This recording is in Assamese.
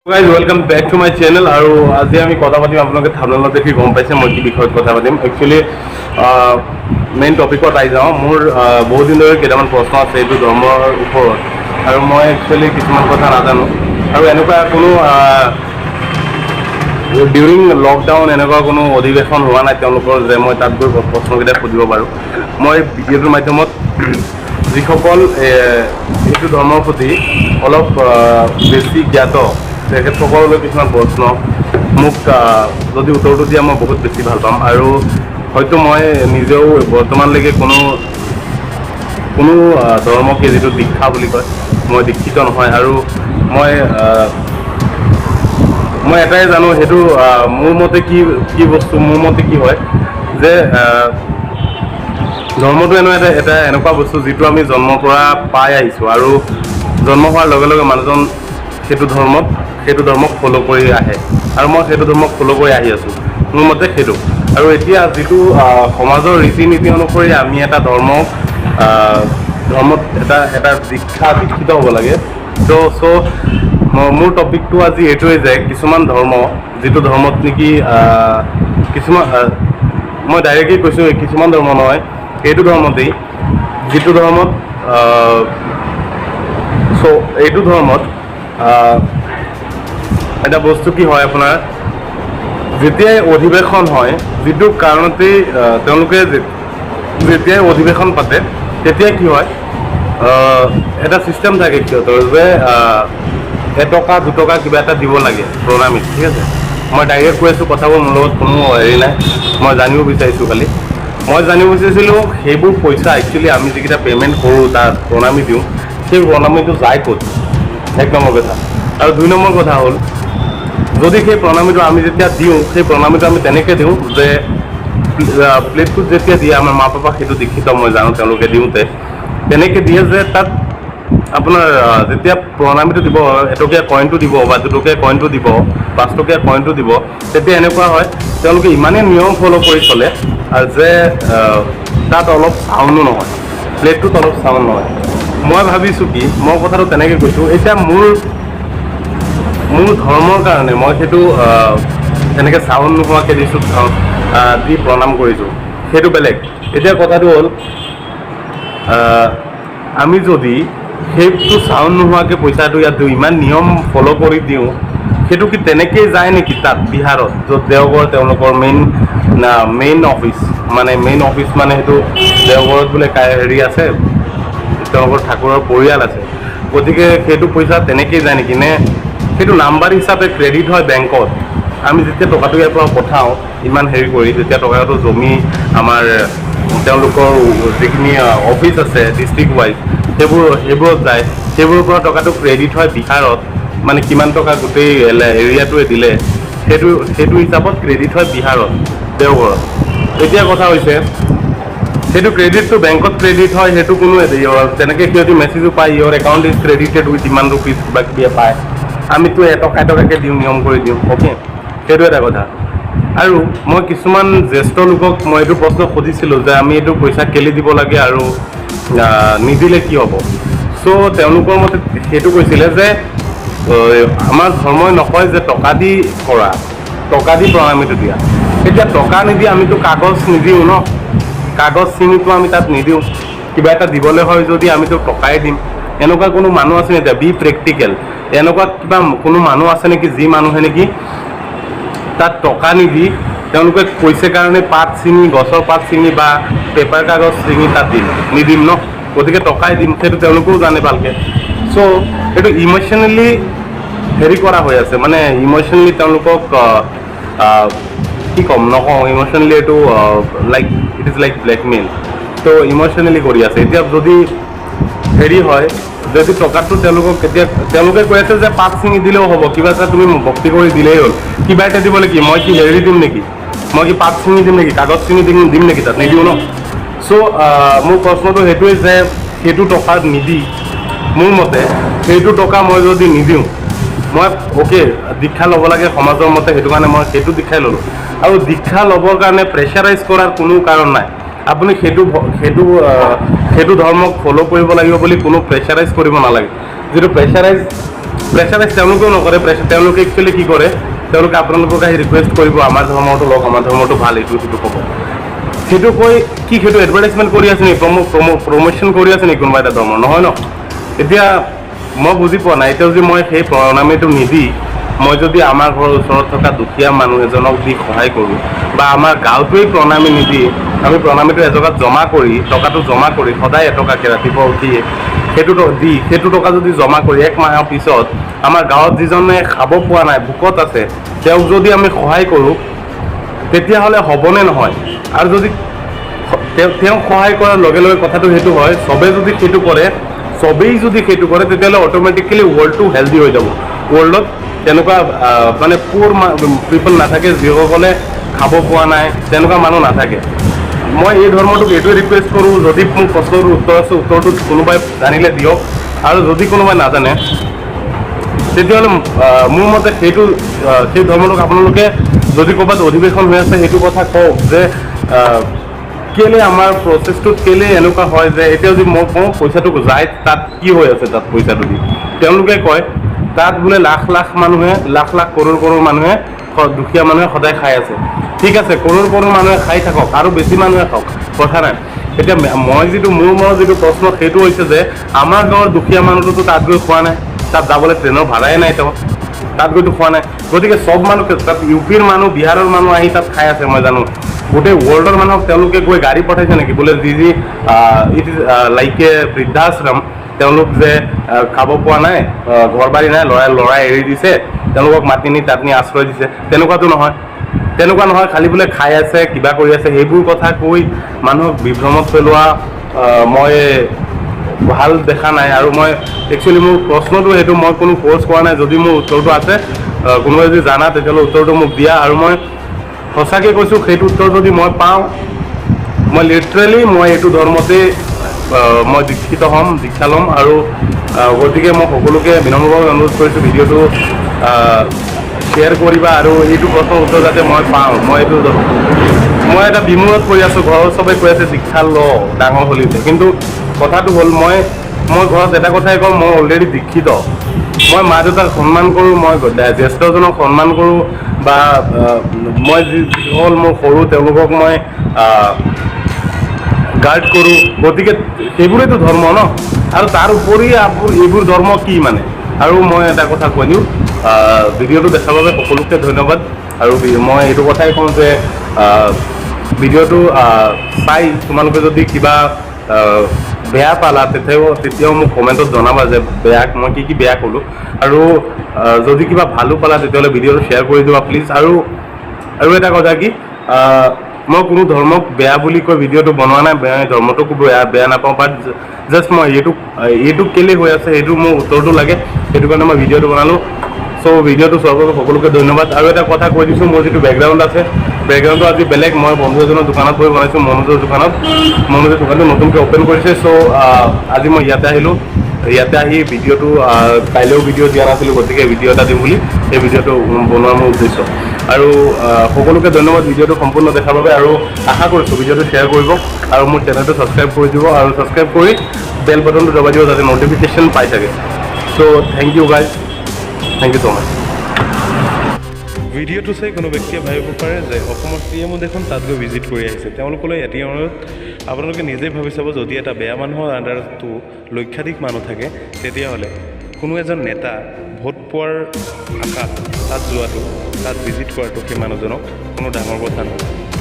Guys, welcome back to my channel. আৰু আজি আমি কথা পাতিম আপোনালোকে থাম্বনেইলত দেখি গম পাইছে মই কি বিষয়ত কথা পাতিম একচুয়ালি মেইন টপিকত আহি যাওঁ মোৰ বহুত দিন ধৰি কেইটামান প্ৰশ্ন আছে এইটো ধৰ্মৰ ওপৰত আৰু মই একচুয়ালি কিছুমান কথা নাজানো আৰু এনেকুৱা কোনো ডিউৰিং লকডাউন এনেকুৱা কোনো অধিৱেশন হোৱা নাই তেওঁলোকৰ যে মই তাত গৈ প্ৰশ্নকেইটা সুধিব পাৰোঁ মই ভিডিঅ'টোৰ মাধ্যমত যিসকল এইটো ধৰ্মৰ প্ৰতি অলপ বেছি জ্ঞাত তেখেতসকললৈ কিছুমান প্ৰশ্ন মোক যদি উত্তৰটো দিয়া মই বহুত বেছি ভাল পাম আৰু হয়তো মই নিজেও বৰ্তমানলৈকে কোনো ধৰ্মকে যিটো দীক্ষা বুলি কয় মই দীক্ষিত নহয় আৰু মই এটাই জানো সেইটো মোৰ মতে কি বস্তু মোৰ মতে কি হয় যে ধৰ্মটো এটা এনেকুৱা বস্তু যিটো আমি জন্মৰ পৰা পাই আহিছোঁ আৰু জন্ম হোৱাৰ লগে লগে মানুহজন সেইটো ধৰ্মক ফ'ল' কৰি আহে আৰু মই সেইটো ধৰ্মক ফ'ল' কৰি আহি আছোঁ মোৰ মতে সেইটো আৰু এতিয়া যিটো সমাজৰ ৰীতি নীতি অনুসৰি আমি এটা ধৰ্মত এটা দীক্ষিত হ'ব লাগে চ' মোৰ টপিকটো আজি এইটোৱে যে কিছুমান ধৰ্ম যিটো ধৰ্মত নেকি কিছুমান মই ডাইৰেক্টলি কৈছোঁ কিছুমান ধৰ্ম নহয় এইটো ধৰ্মতেই যিটো ধৰ্মত এইটো ধৰ্মত এটা বস্তু কি হয় আপোনাৰ যেতিয়াই অধিৱেশন হয় যিটো কাৰণতেই তেওঁলোকে যেতিয়াই অধিৱেশন পাতে তেতিয়া কি হয় এটা চিষ্টেম থাকে সিহঁতৰ যে এটকা দুটকা কিবা এটা দিব লাগে প্ৰণামীত ঠিক আছে মই ডাইৰেক্ট কৈ আছোঁ কথাবোৰ মোৰ লগত কোনো হেৰি নাই মই জানিব বিচাৰিছোঁ খালি মই জানিব বিচাৰিছিলোঁ সেইবোৰ পইচা একচুৱেলি আমি যিকেইটা পে'মেণ্ট কৰোঁ তাত প্ৰণামী দিওঁ সেই প্ৰণামীটো যায় ক'ত এক নম্বৰ কথা আৰু দুই নম্বৰ কথা হ'ল যদি সেই প্ৰণামীটো আমি যেতিয়া দিওঁ সেই প্ৰণামীটো আমি তেনেকৈ দিওঁ যে প্লেটটোত যেতিয়া দিয়ে আমাৰ মা পাপাক সেইটো দীক্ষিত মই জানো তেওঁলোকে দিওঁতে তেনেকৈ দিয়ে যে তাত আপোনাৰ যেতিয়া প্ৰণামীটো দিব এটকীয়া কইনটো দিব বা দুটকীয়া কইনটো দিব 5 টকীয়া কইনটো দিব তেতিয়া এনেকুৱা হয় তেওঁলোকে ইমানেই নিয়ম ফ'ল' কৰি চলে যে তাত অলপ চাউণ্ডো নহয় প্লেটটোত অলপ চাউণ্ড নহয় মই ভাবিছোঁ কি মই কথাটো তেনেকৈ কৈছোঁ এতিয়া মোৰ ধৰ্মৰ কাৰণে মই সেইটো তেনেকৈ চাউণ্ড নোহোৱাকৈ দিছোঁ দি প্ৰণাম কৰিছোঁ সেইটো বেলেগ এতিয়া কথাটো হ'ল আমি যদি সেইটো চাউণ্ড নোহোৱাকৈ পইচাটো ইয়াত দিওঁ ইমান নিয়ম ফ'ল' কৰি দিওঁ সেইটো কি তেনেকৈয়ে যায় নেকি তাত বিহাৰত য'ত দেওঘৰ তেওঁলোকৰ মেইন অফিচ মানে সেইটো দেওঘৰত বোলে হেৰি আছে তেওঁলোকৰ ঠাকুৰৰ পৰিয়াল আছে গতিকে সেইটো পইচা তেনেকৈয়ে যায় নেকি নে সেইটো নাম্বাৰ হিচাপে ক্ৰেডিট হয় বেংকত আমি যেতিয়া টকাটো ইয়াৰ পৰা পঠাওঁ ইমান হেৰি কৰি যেতিয়া টকাটো জমি আমাৰ তেওঁলোকৰ যিখিনি অফিচ আছে ডিষ্ট্ৰিক্ট ৱাইজ সেইবোৰত যায় সেইবোৰৰ পৰা টকাটো ক্ৰেডিট হয় বিহাৰত মানে কিমান টকা গোটেই এৰিয়াটোৱে দিলে সেইটো হিচাপত ক্ৰেডিট হয় বিহাৰত দেওঘৰত এতিয়া কথা হৈছে সেইটো ক্ৰেডিটটো বেংকত ক্ৰেডিট হয় সেইটো কোনো তেনেকৈ সিহঁতি মেছেজো পায় ইয়ৰ একাউণ্ট ইজ ক্ৰেডিটেড উইথ ইমান ৰুপিজ কিবা কিবি পায় আমিতো এটকাকৈ দিওঁ নিয়ম কৰি দিওঁ অ'কে সেইটো এটা কথা আৰু মই কিছুমান জ্যেষ্ঠ লোকক মই এইটো প্ৰশ্ন সুধিছিলোঁ যে আমি এইটো পইচা কেলৈ দিব লাগে আৰু নিদিলে কি হ'ব চ' তেওঁলোকৰ মতে সেইটো কৈছিলে যে আমাৰ ধৰ্মই নকয় যে টকা দি প্ৰণামীটো দিয়া এতিয়া টকা নিদি আমিতো কাগজ নিদিওঁ ন কাগজ চিনিটো আমি তাত নিদিওঁ কিবা এটা দিবলৈ হয় যদি আমিতো টকাই দিম এনেকুৱা কোনো মানুহ আছে নেকি বি প্ৰেক্টিকেল এনেকুৱা কিবা কোনো মানুহ আছে নেকি যি মানুহে নেকি তাত টকা নিদি তেওঁলোকে কৈছে কাৰণে গছৰ পাত ছিঙি বা পেপাৰ কাগজ ছিঙি তাত নিদিম ন গতিকে টকাই দিম সেইটো তেওঁলোকেও জানে ভালকৈ চ' এইটো ইম'চনেলি হেৰি কৰা হৈ আছে মানে ইম'চনেলি তেওঁলোকক কি ক'ম নকওঁ ইম'চনেলি এইটো it is like blackmail to' emotionally কৰি আছে এতিয়া যদি হেৰি হয় যদি টকাটো তেওঁলোকে কৈ আছে যে পাত ছিঙি দিলেও হ'ব কিবা এটা তুমি ভক্তি কৰি দিলেই হ'ল কিবা এটা দিব নেকি মই কি হেৰি দিম নেকি মই কি পাত ছিঙি দিম নেকি কাগজ ছিঙি দিম নেকি তাত নিদিওঁ ন চ' মোৰ প্ৰশ্নটো সেইটোৱে যে সেইটো টকা নিদি মোৰ মতে সেইটো টকা মই যদি নিদিওঁ মই অ'কে দীক্ষা ল'ব লাগে সমাজৰ মতে সেইটো কাৰণে মই সেইটো দীক্ষাই ল'লোঁ আৰু দীক্ষা ল'বৰ কাৰণে প্ৰেছাৰাইজ কৰাৰ কোনো কাৰণ নাই আপুনি সেইটো ধৰ্মক ফ'ল' কৰিব লাগিব বুলি কোনো প্ৰেছাৰাইজ কৰিব নালাগে যিটো প্ৰেছাৰাইজ প্ৰেছাৰাইজ তেওঁলোকেও নকৰে। তেওঁলোকে একচুৱেলি কি কৰে, তেওঁলোকে আপোনালোকক আহি ৰিকুৱেষ্ট কৰিব আমাৰ ধৰ্মটো লওক, আমাৰ ধৰ্মটো ভাল, এইটো সেইটো ক'ব। সেইটো কৈ কি সেইটো এডভাৰটাইজমেণ্ট কৰি আছে নেকি, প্ৰমোশ্যন কৰি আছে নেকি কোনোবা এটা ধৰ্মৰ? নহয় ন। এতিয়া মই বুজি পোৱা নাই, এতিয়া যদি মই সেই প্ৰণামীটো নিদি মই যদি আমাৰ ঘৰৰ ওচৰত থকা দুখীয়া মানুহ এজনক দি সহায় কৰোঁ, বা আমাৰ গাঁৱটোৱেই প্ৰণামী নিদি আমি প্ৰণামীটো এজেগাত জমা কৰি, টকাটো জমা কৰি সদায় এটকাকৈ ৰাতিপুৱা উঠি সেইটো টকা যদি জমা কৰি 1 মাহৰ পিছত আমাৰ গাঁৱত যিজনে খাব পোৱা নাই, ভোকত আছে, তেওঁক যদি আমি সহায় কৰোঁ, তেতিয়াহ'লে হ'বনে নহয়? আৰু যদি তেওঁক সহায় কৰাৰ লগে লগে কথাটো সেইটো হয়, চবেই যদি সেইটো কৰে তেতিয়াহ'লে অট'মেটিকেলি ৱৰ্ল্ডটো হেল্ডি হৈ যাব। ৱৰ্ল্ডত তেনেকুৱা মানে পুৰ পিপল নাথাকে যিসকলে খাব পোৱা নাই, তেনেকুৱা মানুহ নাথাকে। মই এই ধৰ্মটোক এইটোৱে ৰিকুৱেষ্ট কৰোঁ, যদি মোৰ প্ৰশ্নটোৰ উত্তৰ আছে, উত্তৰটো কোনোবাই জানিলে দিয়ক, আৰু যদি কোনোবাই নাজানে তেতিয়াহ'লে মোৰ মতে সেই ধৰ্মটোক আপোনালোকে যদি ক'ৰবাত অধিৱেশন হৈ আছে সেইটো কথা কওক যে কেলৈ আমাৰ প্ৰচেছটোত কেলৈ এনেকুৱা হয় যে এতিয়া যদি মই কওঁ পইচাটো যায়, তাত কি হৈ আছে, তাত পইচাটো দি তেওঁলোকে কয় তাত বোলে লাখ লাখ কৰোৰ মানুহে দুখীয়া মানুহে সদায় খাই আছে। ঠিক আছে, কৰোৰ মানুহে খাই থাকক, আৰু বেছি মানুহে খাওক, কথা নাই। এতিয়া মোৰ মনত যিটো প্ৰশ্ন সেইটো হৈছে যে আমাৰ গাঁৱৰ দুখীয়া মানুহটোতো তাত গৈ খোৱা নাই, তাত যাবলৈ ট্ৰেইনৰ ভাড়াই নাই, তেওঁ তাত গৈতো খোৱা নাই। গতিকে চব মানুহ, তাত ইউপিৰ মানুহ, বিহাৰৰ মানুহ আহি তাত খাই আছে, মই জানো। গোটেই ৱৰ্ল্ডৰ মানুহক তেওঁলোকে গৈ গাড়ী পঠাইছে নেকি বোলে যি ইট ইজ লাইক এ বৃদ্ধাশ্ৰম, তেওঁলোক যে খাব পোৱা নাই, ঘৰ বাৰী নাই, লৰাই এৰি দিছে, তেওঁলোকক মাতি নি তাত নি আশ্ৰয় দিছে, তেনেকুৱা নহয়। খালি বোলে খাই আছে, কিবা কৰি আছে, সেইবোৰ কথা কৈ মানুহক বিভ্ৰমত পেলোৱা মই ভাল দেখা নাই। আৰু মই একচুৱেলি মোৰ প্ৰশ্নটো সেইটো, মই কোনো ফ'ৰ্চ কৰা নাই। যদি মোৰ উত্তৰটো আছে, কোনোবাই যদি জানা তেতিয়াহ'লে উত্তৰটো মোক দিয়া। আৰু মই সঁচাকৈ কৈছোঁ, সেইটো উত্তৰ যদি মই পাওঁ, মই লিটাৰেলি মই এইটো ধৰ্মতে মই দীক্ষা ল'ম। আৰু গতিকে মই সকলোকে বিনম্ৰভাৱে অনুৰোধ কৰিছোঁ, ভিডিঅ'টো শ্বেয়াৰ কৰিবা, আৰু এইটো প্ৰশ্নৰ উত্তৰ যাতে মই পাওঁ। মই এটা বিমূৰত পৰি আছোঁ, ঘৰৰ চবেই কৈ আছে দীক্ষা ল, ডাঙৰ হ'লিতে, কিন্তু কথাটো হ'ল মই ঘৰত এটা কথাই কওঁ, মই অলৰেডি দীক্ষিত। মই মা দেউতাক সন্মান কৰোঁ, মই জ্যেষ্ঠজনক সন্মান কৰোঁ, বা মই যিসকল মোৰ সৰু তেওঁলোকক মই গাৰ্ড কৰোঁ। গতিকে সেইবোৰেতো ধৰ্ম ন। আৰু তাৰ উপৰি এইবোৰ ধৰ্ম কি মানে? আৰু মই এটা কথা কৈ দিওঁ, ভিডিঅ'টো দেখাৰ বাবে সকলোকে ধন্যবাদ। আৰু মই এইটো কথাই কওঁ যে ভিডিঅ'টো চাই তোমালোকে যদি কিবা বেয়া পালা, তেতিয়াও মোক কমেণ্টত জনাবা যে মই কি বেয়া ক'লোঁ। আৰু যদি কিবা ভালো পালা তেতিয়াহ'লে ভিডিঅ'টো শ্বেয়াৰ কৰি দিবা প্লিজ। আৰু এটা কথা কি, মই কোনো ধৰ্মক বেয়া বুলি কৈ ভিডিঅ'টো বনোৱা নাই, ধৰ্মটোকো বেয়া নাপাওঁ, বাট জাষ্ট মই এইটো কেলৈ হৈ আছে সেইটো মোৰ উত্তৰটো লাগে, সেইটো কাৰণে মই ভিডিঅ'টো বনালোঁ। চ' ভিডিঅ'টো চোৱাৰ বাবে সকলোকে ধন্যবাদ। আৰু এটা কথা কৈ দিছোঁ, মোৰ যিটো বেকগ্ৰাউণ্ড আছে, বেকগ্ৰাউণ্ডটো আজি বেলেগ। মই বন্ধু এজনৰ দোকানত গৈ বনাইছোঁ, মনোজৰ দোকানটো নতুনকৈ অ'পেন কৰিছে। চ' আজি মই ইয়াতে আহিলোঁ, ইয়াতে আহি ভিডিঅ'টো কাইলৈও ভিডিঅ' দিয়া নাছিলোঁ, গতিকে ভিডিঅ' এটা দিম বুলি এই ভিডিঅ'টো বনোৱাৰ মোৰ উদ্দেশ্য। আৰু সকলোকে ধন্যবাদ ভিডিঅ'টো সম্পূৰ্ণ দেখাৰ বাবে। আৰু আশা কৰিছোঁ ভিডিঅ'টো শ্বেয়াৰ কৰিব, আৰু মোৰ চেনেলটো ছাবস্ক্ৰাইব কৰি দিব, আৰু ছাবস্ক্ৰাইব কৰি বেল বাটনটো দবাই দিব যাতে ন'টিফিকেশ্যন পাই থাকে। So' thank you guys, thank you so' much. ভিডিঅ'টো চাই কোনো ব্যক্তিয়ে ভাবিব পাৰে যে অসমৰ CMO দেখোন তাত গৈ ভিজিট কৰি আহিছে। তেওঁলোকলৈ এটি অনুৰোধ, আপোনালোকে নিজেই ভাবি চাব, যদি এটা বেয়া মানুহৰ আণ্ডাৰতো লক্ষাধিক মানুহ থাকে, তেতিয়াহ'লে কোনো এজন নেতা ভোট পোৱাৰ আশাত তাত যোৱাটো, তাত ভিজিট কৰাটো সেই মানুহজনক কোনো ডাঙৰ কথা নহয়।